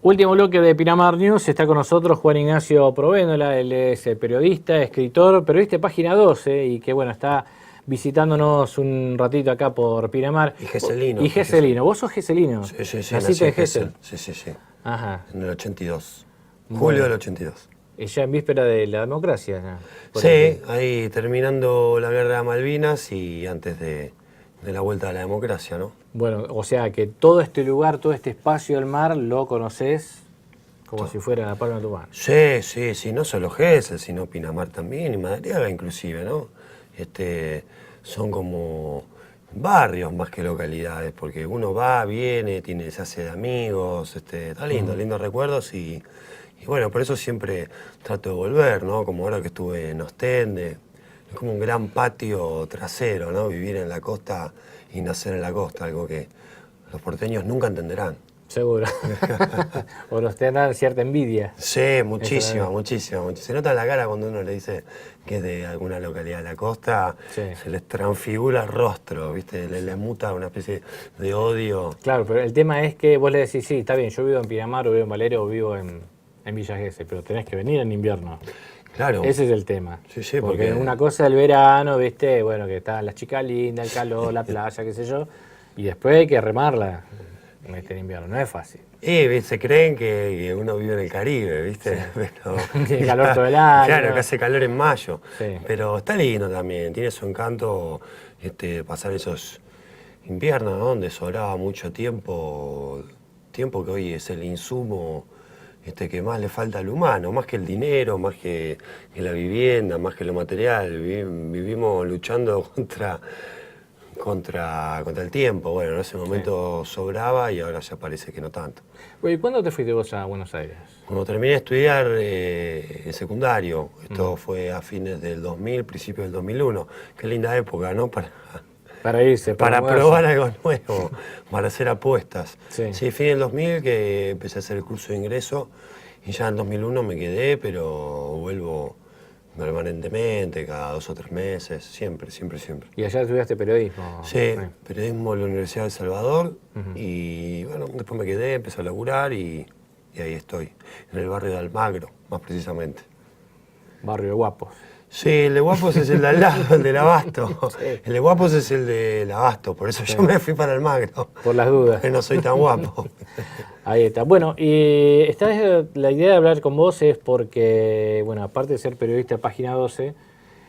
Último bloque de Pinamar News, está con nosotros Juan Ignacio Provéndola, él es periodista, escritor, periodista de Página 12 y que bueno, está visitándonos un ratito acá por Pinamar. Y geselino. Y geselino, ¿vos sos geselino? Sí, sí, sí. ¿Naciste en Gesell? Sí, sí, sí. Ajá. En el 82. Bueno. Julio del 82. Y ya en víspera de la democracia. ¿No? Sí, ahí terminando la guerra de Malvinas y antes de la vuelta a la democracia, ¿no? Bueno, o sea que todo este lugar, todo este espacio del mar lo conocés como si fuera la palma de tu mano. Sí, sí, sí, no solo Gesell, sino Pinamar también y Madariaga inclusive, ¿no? Son como barrios más que localidades, porque uno va, viene, se hace de amigos, está lindo, lindos recuerdos y bueno, por eso siempre trato de volver, ¿no? Como ahora que estuve en Ostende, es como un gran patio trasero, ¿no? Vivir en la costa y nacer en la costa, algo que los porteños nunca entenderán. Seguro. O nos tendrán cierta envidia. Sí, muchísima, muchísima. Se nota en la cara cuando uno le dice que es de alguna localidad de la costa, sí. Se les transfigura el rostro, ¿viste? Les muta una especie de odio. Claro, pero el tema es que vos le decís, sí, está bien, yo vivo en Pinamar, o vivo en Valero, o vivo en Villa Gesell, pero tenés que venir en invierno. Claro. Ese es el tema. Sí, sí, porque una cosa del verano, ¿viste? Bueno, que están las chicas lindas, el calor, la playa, qué sé yo, y después hay que remarla. En invierno, no es fácil. Se creen que uno vive en el Caribe, ¿viste? Sí. Pero, tiene calor todo el año. Claro, que hace calor en mayo. Sí. Pero está lindo también, tiene su encanto pasar esos inviernos, ¿no? Donde sobraba mucho tiempo que hoy es el insumo que más le falta al humano, más que el dinero, más que la vivienda, más que lo material. Vivimos luchando contra el tiempo. Bueno, en ese momento sobraba y ahora ya parece que no tanto. ¿Y cuándo te fuiste vos a Buenos Aires? Cuando terminé de estudiar el secundario, esto fue a fines del 2000, principios del 2001. Qué linda época, ¿no? Para irse, para probar algo nuevo, para hacer apuestas. Sí, fin del 2000 que empecé a hacer el curso de ingreso y ya en 2001 me quedé, pero vuelvo permanentemente, cada 2 o 3 meses, siempre. ¿Y allá estudiaste periodismo? Sí, periodismo en la Universidad de El Salvador y bueno, después me quedé, empecé a laburar y ahí estoy, en el barrio de Almagro, más precisamente. Barrio de Guapos. Sí, el de Guapos es el de al lado, el del Abasto. Sí. El de Guapos es el del Abasto, por eso yo me fui para Almagro. Por las dudas. Porque no soy tan guapo. Ahí está. Bueno, y la idea de hablar con vos es porque, bueno, aparte de ser periodista de Página 12,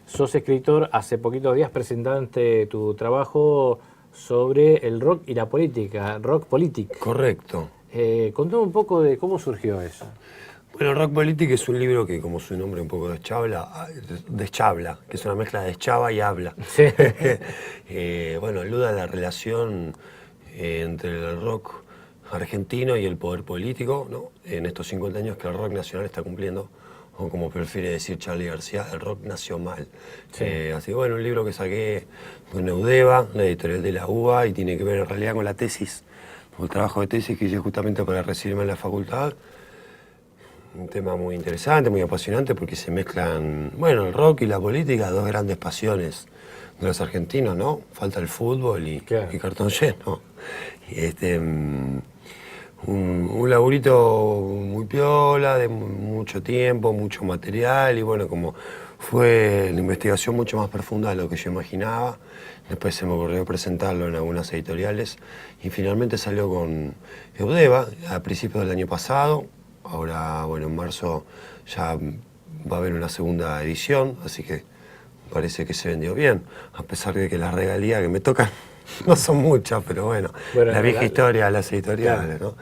sos escritor. Hace poquitos días presentaste tu trabajo sobre el rock y la política, Rock Politic. Correcto. Contame un poco de cómo surgió eso. Bueno, Rock Politic es un libro que, como su nombre un poco deschabla, que es una mezcla de deschaba y habla. Sí. Bueno, aluda a la relación entre el rock argentino y el poder político, ¿no? En estos 50 años que el rock nacional está cumpliendo, o como prefiere decir Charly García, el rock nació mal. Sí. Así que bueno, un libro que saqué de Neudeva, la editorial de la UBA, y tiene que ver en realidad con la tesis, con el trabajo de tesis que hice justamente para recibirme en la facultad. Un tema muy interesante, muy apasionante, porque se mezclan, bueno, el rock y la política, dos grandes pasiones de los argentinos, ¿no? Falta el fútbol y cartón lleno. Un laburito muy piola, de mucho tiempo, mucho material, y bueno, como fue la investigación mucho más profunda de lo que yo imaginaba, después se me ocurrió presentarlo en algunas editoriales, y finalmente salió con Eudeva a principios del año pasado. Ahora, bueno, en marzo ya va a haber una segunda edición, así que parece que se vendió bien, a pesar de que las regalías que me tocan no son muchas, pero bueno la vieja historia de las editoriales, claro.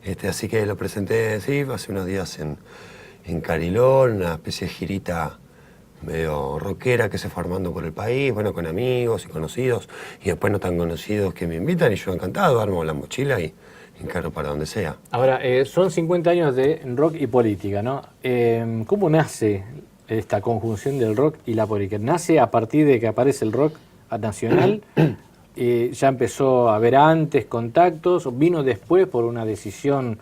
¿No? Así que lo presenté, sí, hace unos días en Carilón, una especie de girita medio rockera que se fue armando por el país, bueno, con amigos y conocidos, y después no tan conocidos que me invitan, y yo encantado, armo la mochila y encaro para donde sea. Ahora, son 50 años de rock y política, ¿no? ¿Cómo nace esta conjunción del rock y la política? ¿Nace a partir de que aparece el rock nacional? ¿Ya empezó a haber antes contactos? ¿O vino después por una decisión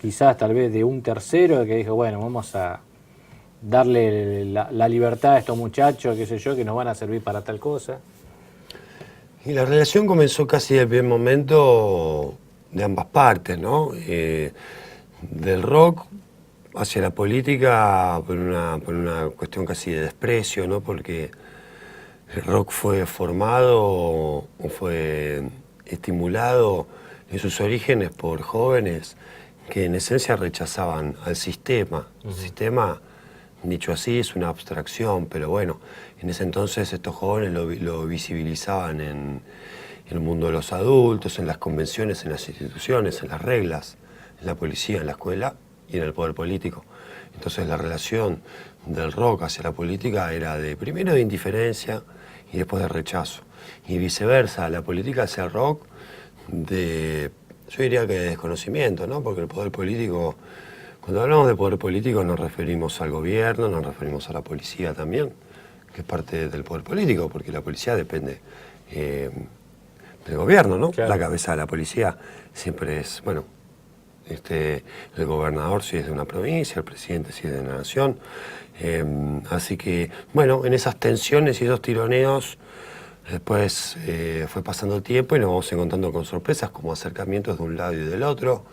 quizás tal vez de un tercero que dijo, bueno, vamos a darle la libertad a estos muchachos, qué sé yo, que nos van a servir para tal cosa? Y la relación comenzó casi del primer momento de ambas partes, ¿no? del rock hacia la política por una cuestión casi de desprecio, ¿no? Porque el rock fue formado o fue estimulado en sus orígenes por jóvenes que en esencia rechazaban al sistema. El sistema, dicho así, es una abstracción, pero bueno, en ese entonces estos jóvenes lo visibilizaban en el mundo de los adultos, en las convenciones, en las instituciones, en las reglas, en la policía, en la escuela y en el poder político. Entonces la relación del rock hacia la política era primero de indiferencia y después de rechazo. Y viceversa, la política hacia el rock yo diría que de desconocimiento, ¿no? Porque el poder político, cuando hablamos de poder político nos referimos al gobierno, nos referimos a la policía también, que es parte del poder político, porque la policía depende del gobierno, ¿no? Claro. La cabeza de la policía siempre es, bueno, el gobernador si es de una provincia, el presidente si es de una nación. Así que, bueno, en esas tensiones y esos tironeos, después fue pasando el tiempo y nos vamos encontrando con sorpresas como acercamientos de un lado y del otro.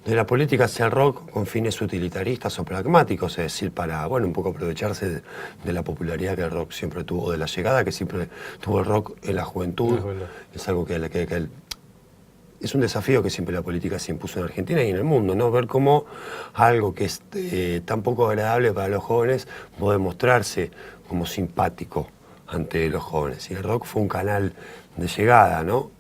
De la política hacia el rock con fines utilitaristas o pragmáticos, es decir, para, bueno, un poco aprovecharse de la popularidad que el rock siempre tuvo, de la llegada que siempre tuvo el rock en la juventud. Es algo es un desafío que siempre la política se impuso en Argentina y en el mundo, ¿no? Ver cómo algo que es tan poco agradable para los jóvenes puede mostrarse como simpático ante los jóvenes. Y el rock fue un canal de llegada, ¿no?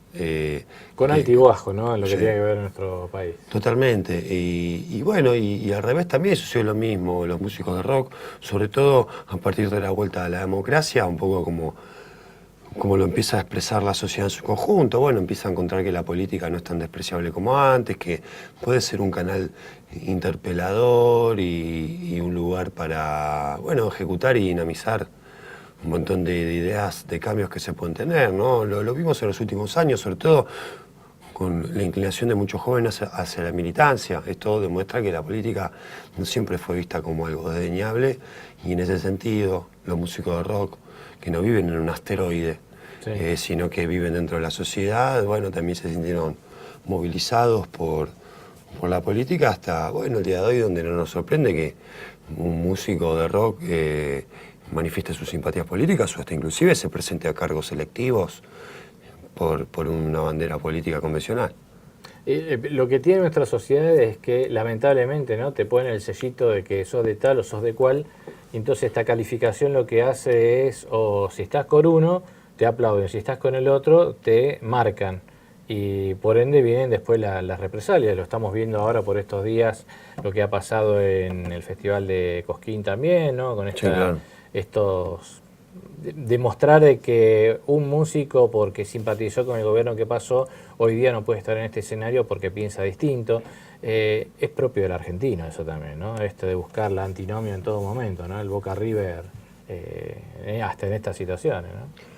Con altibajo, ¿no? En lo que tiene que ver en nuestro país. Totalmente. Y bueno, y al revés también sucedió lo mismo. Los músicos de rock, sobre todo a partir de la vuelta a la democracia, un poco como lo empieza a expresar la sociedad en su conjunto, bueno, empieza a encontrar que la política no es tan despreciable como antes, que puede ser un canal interpelador y un lugar para, bueno, ejecutar y dinamizar un montón de ideas, de cambios que se pueden tener, ¿no? Lo vimos en los últimos años, sobre todo con la inclinación de muchos jóvenes hacia la militancia. Esto demuestra que la política no siempre fue vista como algo desdeñable y en ese sentido los músicos de rock que no viven en un asteroide, sino que viven dentro de la sociedad, bueno, también se sintieron movilizados por la política hasta, bueno, el día de hoy, donde no nos sorprende que un músico de rock manifieste sus simpatías políticas o hasta inclusive se presente a cargos electivos por una bandera política convencional. Lo que tiene nuestra sociedad es que lamentablemente, ¿no?, te ponen el sellito de que sos de tal o sos de cual, y entonces esta calificación lo que hace es, o si estás con uno, te aplauden, si estás con el otro, te marcan. Y por ende vienen después las represalias. Lo estamos viendo ahora por estos días, lo que ha pasado en el Festival de Cosquín también, ¿no? Con estos... Demostrar de que un músico, porque simpatizó con el gobierno que pasó, hoy día no puede estar en este escenario porque piensa distinto. Es propio del argentino eso también, ¿no? Esto de buscar la antinomia en todo momento, ¿no? El Boca River, hasta en estas situaciones, ¿no?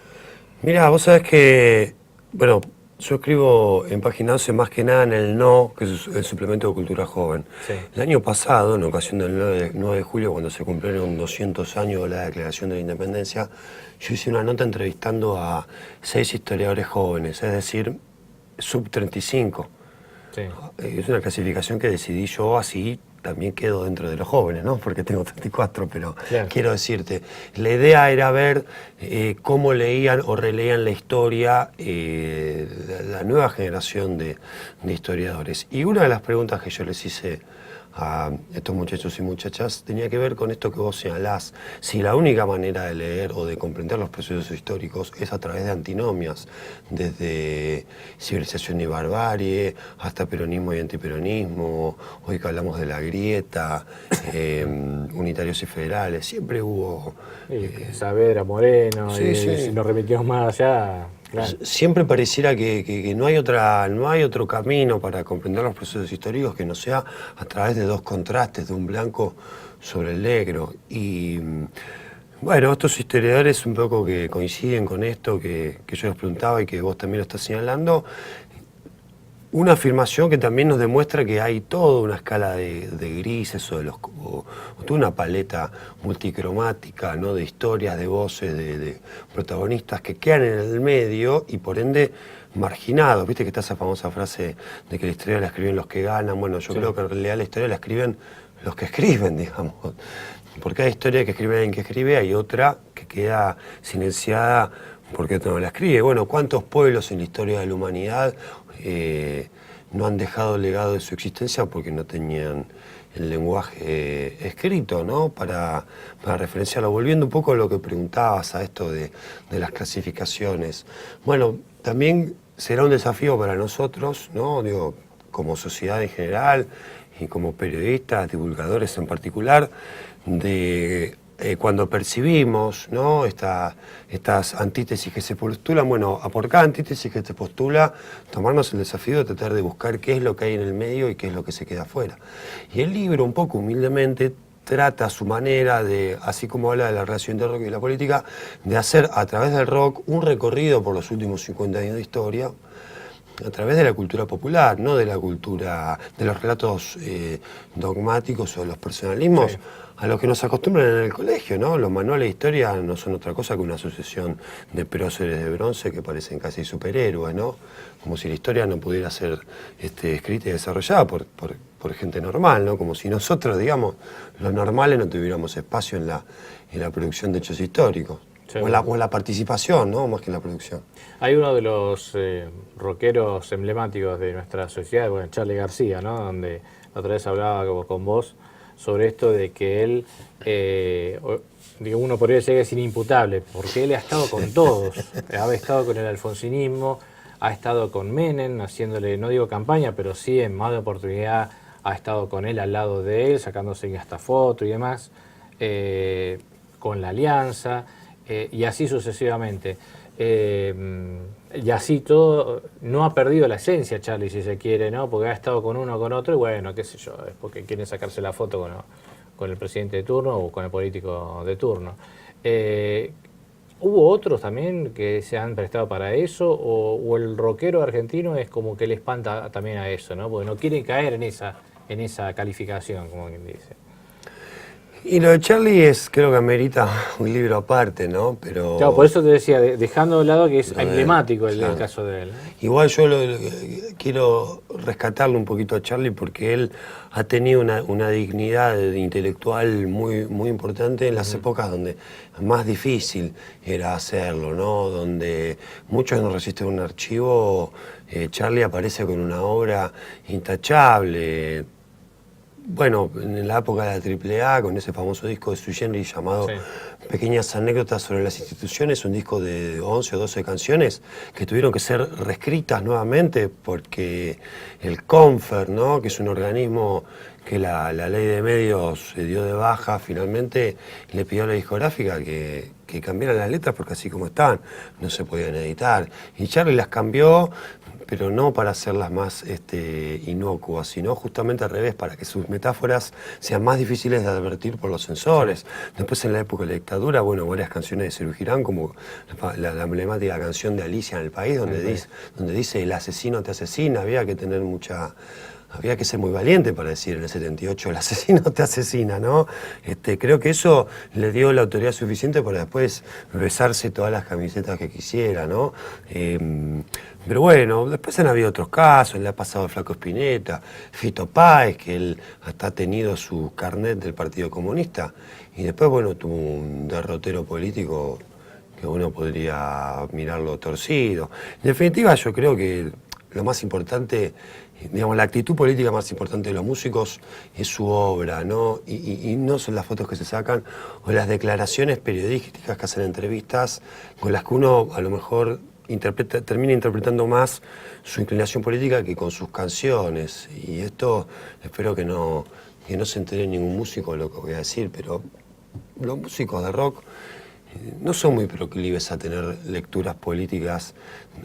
Mira, vos sabés que, bueno, yo escribo en Página 11 más que nada en el No, que es el suplemento de Cultura Joven. Sí. El año pasado, en ocasión del 9 de julio, cuando se cumplieron 200 años de la Declaración de la Independencia, yo hice una nota entrevistando a 6 historiadores jóvenes, es decir, sub 35. Sí. Es una clasificación que decidí yo, así también quedo dentro de los jóvenes, ¿no? Porque tengo 34, pero claro, quiero decirte, la idea era ver cómo leían o releían la historia la nueva generación de historiadores. Y una de las preguntas que yo les hice a estos muchachos y muchachas tenía que ver con esto que vos señalás, si la única manera de leer o de comprender los procesos históricos es a través de antinomias, desde civilización y barbarie hasta peronismo y antiperonismo, hoy que hablamos de la grieta, unitarios y federales, siempre hubo... Saavedra, Moreno, si nos remitimos más allá... Claro. Siempre pareciera que no hay otro camino para comprender los procesos históricos que no sea a través de dos contrastes, de un blanco sobre el negro. Y bueno, estos historiadores un poco que coinciden con esto que yo les preguntaba y que vos también lo estás señalando, una afirmación que también nos demuestra que hay toda una escala de grises o toda una paleta multicromática, ¿no? De historias, de voces, de protagonistas que quedan en el medio y por ende marginados. Viste que está esa famosa frase de que la historia la escriben los que ganan. Bueno, yo creo que en realidad la historia la escriben los que escriben, digamos. Porque hay historia que escribe alguien que escribe, hay otra que queda silenciada porque no la escribe. Bueno, ¿cuántos pueblos en la historia de la humanidad no han dejado legado de su existencia porque no tenían el lenguaje escrito, ¿no? Para referenciarlo. Volviendo un poco a lo que preguntabas, a esto de las clasificaciones. Bueno, también será un desafío para nosotros, ¿no? Digo, como sociedad en general y como periodistas, divulgadores en particular, de cuando percibimos, ¿no? estas antítesis que se postulan, bueno, por cada antítesis que se postula, tomarnos el desafío de tratar de buscar qué es lo que hay en el medio y qué es lo que se queda afuera. Y el libro, un poco humildemente, trata a su manera de, así como habla de la relación del rock y la política, de hacer a través del rock un recorrido por los últimos 50 años de historia, a través de la cultura popular, no de la cultura, de los relatos dogmáticos o de los personalismos, a los que nos acostumbran en el colegio, ¿no? Los manuales de historia no son otra cosa que una sucesión de próceres de bronce que parecen casi superhéroes, ¿no? Como si la historia no pudiera ser escrita y desarrollada por gente normal, ¿no? Como si nosotros, digamos, los normales no tuviéramos espacio en la producción de hechos históricos. O en la participación, ¿no? Más que en la producción. Hay uno de los rockeros emblemáticos de nuestra sociedad, bueno, Charly García, ¿no? Donde la otra vez hablaba con vos sobre esto de que él, digo, uno podría decir que es inimputable, porque él ha estado con todos, ha estado con el alfonsinismo, ha estado con Menem, haciéndole, no digo campaña, pero sí en más de oportunidad ha estado con él al lado de él, sacándose hasta foto y demás, con la Alianza, y así sucesivamente. Y así todo, no ha perdido la esencia Charly, si se quiere, ¿no? Porque ha estado con uno o con otro y bueno, qué sé yo, es porque quieren sacarse la foto con el presidente de turno o con el político de turno. ¿Hubo otros también que se han prestado para eso o el rockero argentino es como que le espanta también a eso, ¿no? Porque no quieren caer en esa calificación, como quien dice? Y lo de Charly creo que amerita un libro aparte, ¿no? Pero claro, por eso te decía, dejando de lado que es emblemático el caso de él. Igual yo quiero rescatarle un poquito a Charly porque él ha tenido una dignidad intelectual muy, muy importante en las épocas donde más difícil era hacerlo, ¿no? Donde muchos no resisten un archivo, Charly aparece con una obra intachable. Bueno, en la época de la AAA, con ese famoso disco de Sui Generis llamado Pequeñas anécdotas sobre las instituciones, un disco de 11 o 12 canciones que tuvieron que ser reescritas nuevamente porque el Confer, ¿no? Que es un organismo que la ley de medios se dio de baja, finalmente le pidió a la discográfica que cambiara las letras porque así como estaban no se podían editar. Y Charly las cambió, pero no para hacerlas más inocuas, sino justamente al revés, para que sus metáforas sean más difíciles de advertir por los censores. Después, en la época de la dictadura, bueno, varias canciones de Serú Girán, como la emblemática canción de Alicia en el País, donde dice el asesino te asesina, había que ser muy valiente para decir en el 78 el asesino te asesina, ¿no? Creo que eso le dio la autoridad suficiente para después besarse todas las camisetas que quisiera, ¿no? Pero bueno, después han habido otros casos, le ha pasado al Flaco Spinetta, Fito Páez, que él hasta ha tenido su carnet del Partido Comunista, y después, bueno, tuvo un derrotero político que uno podría mirarlo torcido. En definitiva, yo creo que lo más importante, digamos, la actitud política más importante de los músicos es su obra, ¿no? Y no son las fotos que se sacan o las declaraciones periodísticas que hacen entrevistas con las que uno a lo mejor termina interpretando más su inclinación política que con sus canciones. Y esto espero que no se entere ningún músico de lo que voy a decir, pero los músicos de rock no son muy proclives a tener lecturas políticas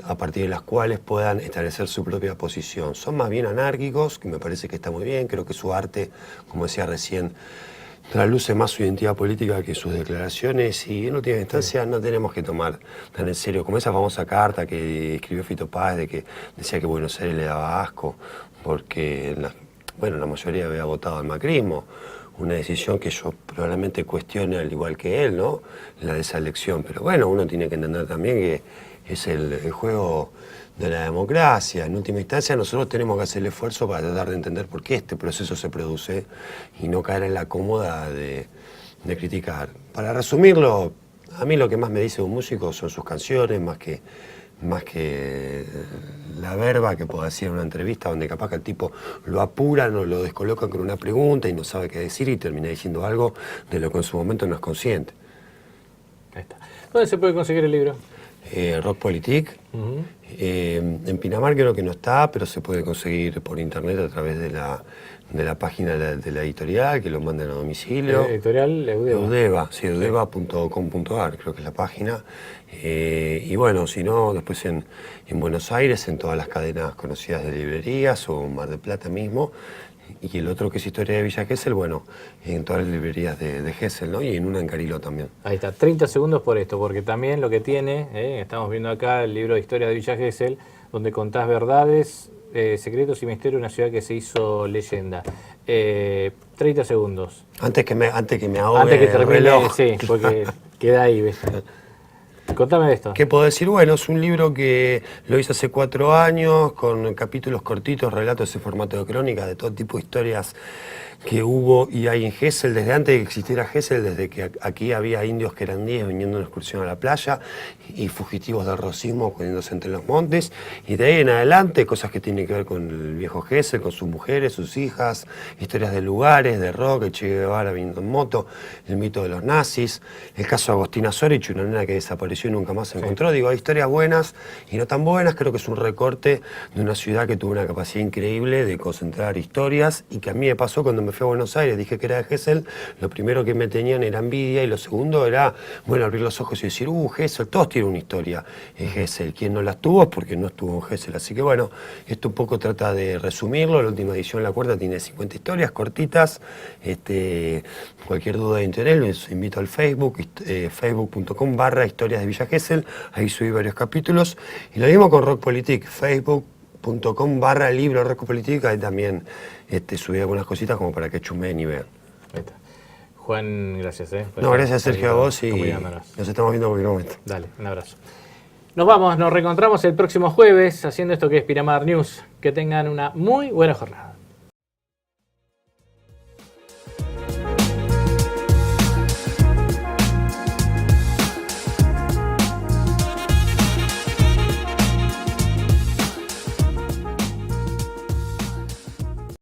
a partir de las cuales puedan establecer su propia posición. Son más bien anárquicos, que me parece que está muy bien, creo que su arte, como decía recién, trasluce más su identidad política que sus declaraciones, y en última instancia no tenemos que tomar tan en serio como esa famosa carta que escribió Fito Páez de que decía que Buenos Aires le daba asco porque la mayoría había votado al macrismo. Una decisión que yo probablemente cuestione al igual que él, ¿no? La de esa elección. Pero bueno, uno tiene que entender también que es el juego de la democracia. En última instancia nosotros tenemos que hacer el esfuerzo para tratar de entender por qué este proceso se produce y no caer en la cómoda de criticar. Para resumirlo, a mí lo que más me dice un músico son sus canciones, más que la verba que puedo decir en una entrevista donde capaz que el tipo lo apuran o lo descolocan con una pregunta y no sabe qué decir y termina diciendo algo de lo que en su momento no es consciente. Ahí está. ¿Dónde se puede conseguir el libro? Rock Politique. En Pinamar creo que no está, pero se puede conseguir por internet a través de la página de la editorial, que lo mandan a domicilio. Editorial Eudeva. Eudeva, sí, eudeva.com.ar, creo que es la página. Y bueno, si no, después en Buenos Aires, en todas las cadenas conocidas de librerías, o en Mar del Plata mismo. Y el otro que es Historia de Villa Gesell, bueno, en todas las librerías de Gesell, ¿no? Y en una en Cariló también. Ahí está, 30 segundos por esto, porque también lo que tiene, estamos viendo acá el libro de Historia de Villa Gesell, donde contás verdades, secretos y misterios de una ciudad que se hizo leyenda. 30 segundos. Antes que me ahogue Antes que termine, el reloj. sí, porque queda ahí, ¿ves? Contame de esto. ¿Qué puedo decir? Bueno, es un libro que lo hice hace 4 años, con capítulos cortitos, relatos en formato de crónica, de todo tipo de historias que hubo y hay en Gesell, desde antes de que existiera Gesell, desde que aquí había indios querandíes viniendo en excursión a la playa y fugitivos del rosismo poniéndose entre los montes, y de ahí en adelante cosas que tienen que ver con el viejo Gesell, con sus mujeres, sus hijas, historias de lugares, de rock, el Che Guevara viniendo en moto, el mito de los nazis, el caso de Agostina Zorich, una nena que desapareció y nunca más se encontró. Digo, hay historias buenas y no tan buenas. Creo que es un recorte de una ciudad que tuvo una capacidad increíble de concentrar historias, y que a mí me pasó cuando me fui a Buenos Aires, dije que era de Gesell, lo primero que me tenían era envidia, y lo segundo era, bueno, abrir los ojos y decir, Gesell, todos tienen una historia en Gesell. Quien no las tuvo es porque no estuvo en Gesell. Así que bueno, esto un poco trata de resumirlo. La última edición, la cuarta, tiene 50 historias cortitas. Cualquier duda de interés, les invito al Facebook, facebook.com/historias de Villa Gesell. Ahí subí varios capítulos. Y lo mismo con Rock Politique, facebook.com/libro Rock Politique. Ahí también subí algunas cositas como para que chumeen y vean. Ahí está. Juan, gracias. No, gracias Sergio a vos, y nos estamos viendo en cualquier momento. Dale, un abrazo. Nos vamos, nos reencontramos el próximo jueves haciendo esto que es Pinamar News. Que tengan una muy buena jornada.